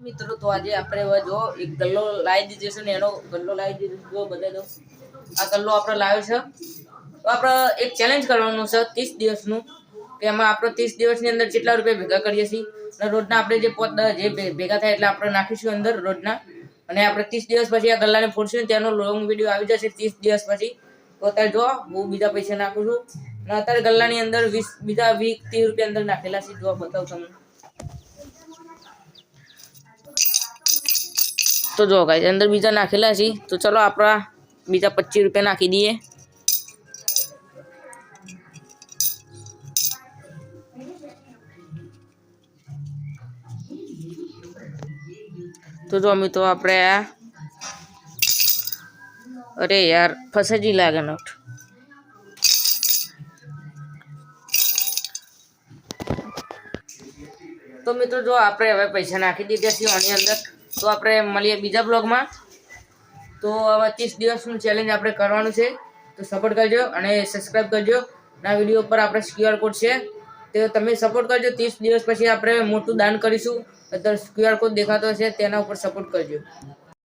મિત્રો તો આજે આપણે હવે જો એક ગલ્લો લાવી દીધો છે ને એનો ગલ્લો લાવી દીધો જો બધા દો આ ગલ્લો આપણે લાવ્યો છે તો આપણે એક ચેલેન્જ કરવાનું છે 30 દિવસનું કે એમાં આપણે 30 દિવસની અંદર કેટલા રૂપિયા ભેગા કરીએ છીએ અને રોજના આપણે જે જે ભેગા થાય એટલે આપણે નાખીશું અંદર રોજના અને આપણે 30 દિવસ પછી આ ગલ્લાને ફોડશું તેનો લોંગ વિડિયો આવી જશે 30 દિવસ પછી તો અત્યારે જો હું બીજા પૈસા નાખું છું અને અત્યારે ગલ્લાની અંદર 20 બીજા 30 રૂપિયા અંદર નાખેલા છે જો બતાવું તમને तो जो गाइस अंदर बीजा नाखेला छी तो चलो आपरा बीजा 25 रुपया नाखी दिए तो जो अमी तो आपरे अरे यार फसेजी लागे नोट तो मित्रों जो आपरे हवे पैसा नाखी दीधा छे आनी अंदर तो આપણે મળીએ બીજા બ્લોગમાં તો હવે 30 દિવસનું ચેલેન્જ આપણે કરવાનું છે તો સપોર્ટ કરજો અને સબસ્ક્રાઇબ કરજો આ વિડિયો પર આપણે QR કોડ છે તો તમે સપોર્ટ કરજો 30 દિવસ પછી આપણે મોટું દાન કરીશું તો QR કોડ દેખાતો હશે તેના ઉપર સપોર્ટ કરજો।